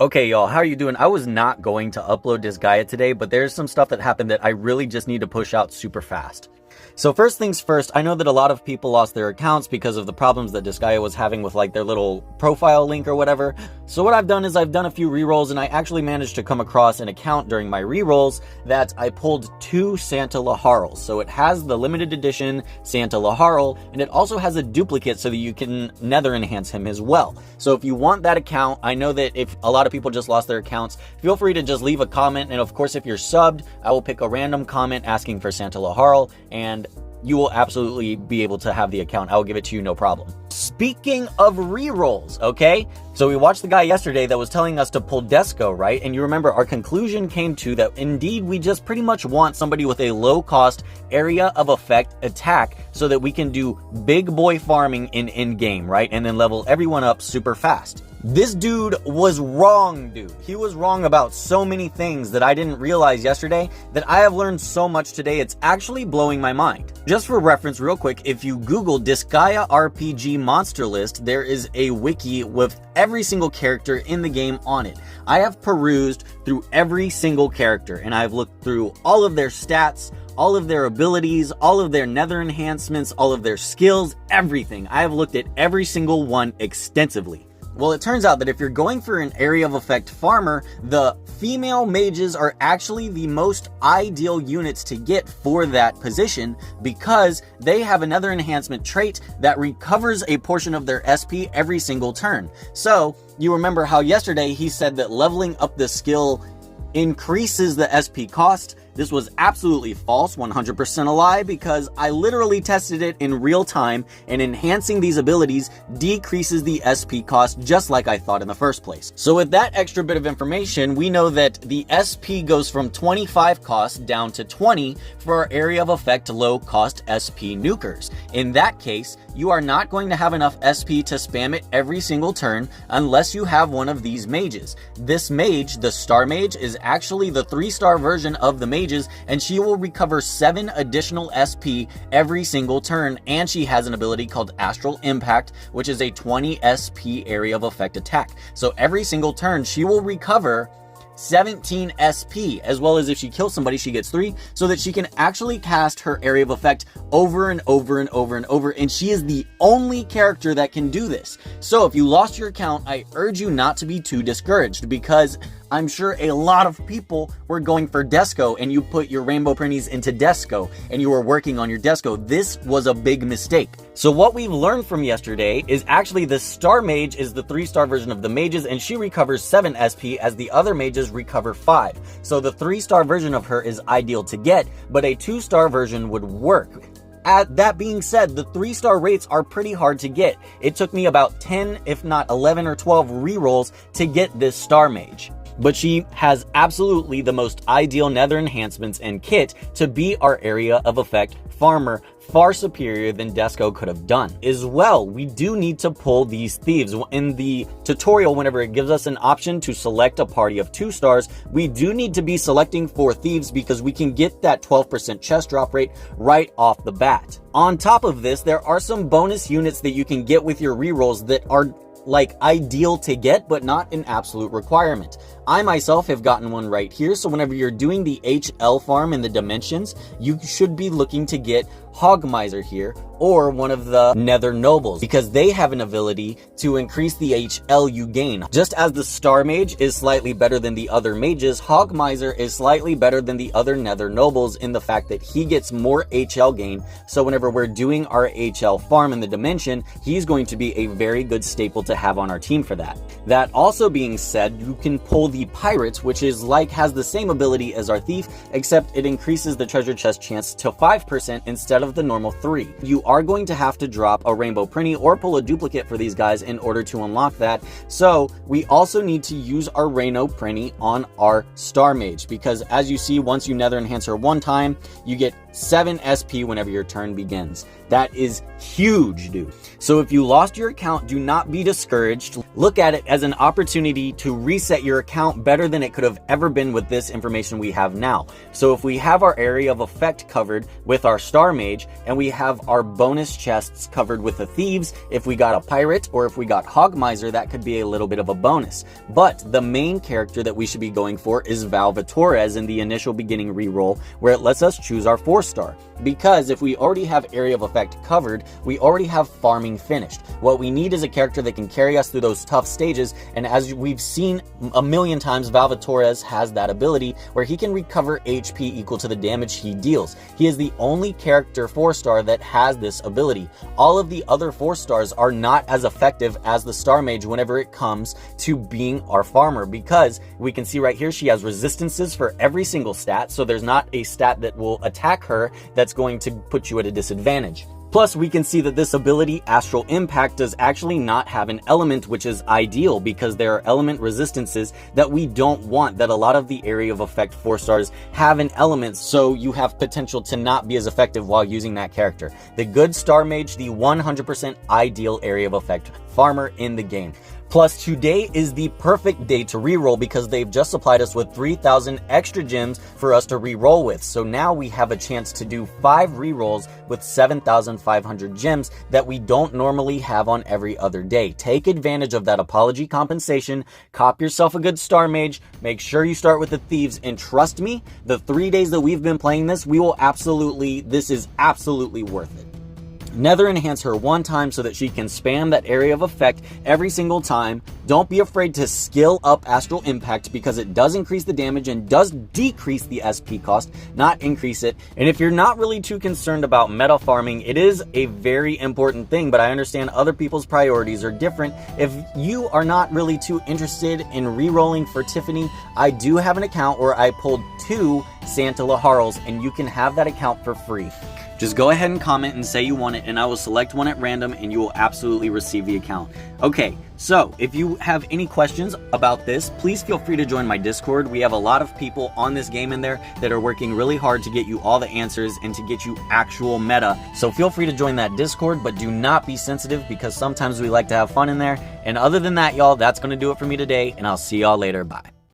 Okay, y'all, how are you doing? I was not going to upload Disgaea today, but there's some stuff that happened that I really just need to push out super fast. So first things first, I know that a lot of people lost their accounts because of the problems that Disgaea was having with like their little profile link or whatever. So what I've done is I've done a few rerolls, and I actually managed to come across an account during my rerolls that I pulled 2 Santa Laharls. So it has the limited edition Santa Laharl, and it also has a duplicate so that you can nether enhance him as well. So if you want that account, I know that if a lot of people just lost their accounts, feel free to just leave a comment, and of course if you're subbed, I will pick a random comment asking for Santa Laharl, and you will absolutely be able to have the account. I will give it to you, no problem. Speaking of rerolls, okay? So we watched the guy yesterday that was telling us to pull Disgaea, right? And you remember our conclusion came to that indeed we just pretty much want somebody with a low cost area of effect attack so that we can do big boy farming in in-game, right? And then level everyone up super fast. This dude was wrong, dude. He was wrong about so many things that I didn't realize yesterday that I have learned so much today. It's actually blowing my mind. Just for reference real quick, if you Google Disgaea RPG monster list, there is a wiki with every single character in the game on it. I have perused through every single character, and I've looked through all of their stats, all of their abilities, all of their nether enhancements, all of their skills, everything. I have looked at every single one extensively. Well, it turns out that if you're going for an area of effect farmer, the female mages are actually the most ideal units to get for that position because they have another enhancement trait that recovers a portion of their SP every single turn. So, you remember how yesterday he said that leveling up the skill increases the SP cost. This was absolutely false, 100% a lie, because I literally tested it in real time, and enhancing these abilities decreases the SP cost just like I thought in the first place. So with that extra bit of information, we know that the SP goes from 25 cost down to 20 for our area of effect low cost SP nukers. In that case, you are not going to have enough SP to spam it every single turn unless you have one of these mages. This mage, the Star Mage, is actually the 3-star version of the mages, and she will recover 7 additional SP every single turn, and she has an ability called Astral Impact, which is a 20 SP area of effect attack. So every single turn she will recover 17 SP, as well as if she kills somebody she gets 3, so that she can actually cast her area of effect over and over and over and over, and she is the only character that can do this. So if you lost your account, I urge you not to be too discouraged, because I'm sure a lot of people were going for Disgaea, and you put your rainbow printies into Disgaea, and you were working on your Disgaea. This was a big mistake. So what we've learned from yesterday is actually the Star Mage is the 3-star version of the mages, and she recovers 7 SP as the other mages recover 5. So the 3-star version of her is ideal to get, but a 2-star version would work. That being said, the 3-star rates are pretty hard to get. It took me about 10, if not 11 or 12 rerolls to get this Star Mage. But she has absolutely the most ideal nether enhancements and kit to be our area of effect farmer, far superior than Disgaea could have done. As well, we do need to pull these thieves. In the tutorial, whenever it gives us an option to select a party of 2 stars, we do need to be selecting for thieves because we can get that 12% chest drop rate right off the bat. On top of this, there are some bonus units that you can get with your rerolls that are like ideal to get, but not an absolute requirement. I myself have gotten one right here, so whenever you're doing the HL farm in the dimensions, you should be looking to get Hogmiser here, or one of the Nether Nobles, because they have an ability to increase the HL you gain. Just as the Star Mage is slightly better than the other mages, Hogmiser is slightly better than the other Nether Nobles in the fact that he gets more HL gain, so whenever we're doing our HL farm in the dimension, he's going to be a very good staple to have on our team for that. That also being said, you can pull the Pirates, which is has the same ability as our Thief, except it increases the treasure chest chance to 5% instead of the normal 3. You are going to have to drop a rainbow printy or pull a duplicate for these guys in order to unlock that. So we also need to use our rainbow printy on our Star Mage, because as you see, once you nether enhance her one time, you get 7 SP whenever your turn begins. That is huge, dude. So if you lost your account, do not be discouraged. Look at it as an opportunity to reset your account better than it could have ever been with this information we have now. So if we have our area of effect covered with our Star Mage, and we have our bonus chests covered with the Thieves, if we got a Pirate or if we got Hogmiser, that could be a little bit of a bonus. But the main character that we should be going for is Valvatorez in the initial beginning reroll, where it lets us choose our 4-star. Because if we already have area of effect covered, we already have farming finished. What we need is a character that can carry us through those tough stages, and as we've seen a million times, Valvatorez has that ability where he can recover HP equal to the damage he deals. He is the only character 4-star that has this ability. All of the other 4-stars are not as effective as the Star Mage whenever it comes to being our farmer, because we can see right here she has resistances for every single stat, so there's not a stat that will attack her that's going to put you at a disadvantage. Plus, we can see that this ability, Astral Impact, does actually not have an element, which is ideal because there are element resistances that we don't want, that a lot of the area of effect 4-stars have an element, so you have potential to not be as effective while using that character. The good Star Mage, the 100% ideal area of effect farmer in the game. Plus, today is the perfect day to reroll because they've just supplied us with 3,000 extra gems for us to reroll with. So now we have a chance to do 5 rerolls with 7,500 gems that we don't normally have on every other day. Take advantage of that apology compensation, cop yourself a good Star Mage, make sure you start with the Thieves, and trust me, the 3 days that we've been playing this, this is absolutely worth it. Nether enhance her one time so that she can spam that area of effect every single time. Don't be afraid to skill up Astral Impact because it does increase the damage and does decrease the SP cost, not increase it. And if you're not really too concerned about meta farming, it is a very important thing, but I understand other people's priorities are different. If you are not really too interested in rerolling for Tiffany, I do have an account where I pulled 2 Santa Laharls, and you can have that account for free. Just go ahead and comment and say you want it, and I will select one at random and you will absolutely receive the account. Okay, so if you have any questions about this, please feel free to join my Discord. We have a lot of people on this game in there that are working really hard to get you all the answers and to get you actual meta. So feel free to join that Discord, but do not be sensitive because sometimes we like to have fun in there. And other than that, y'all, that's going to do it for me today, and I'll see y'all later. Bye.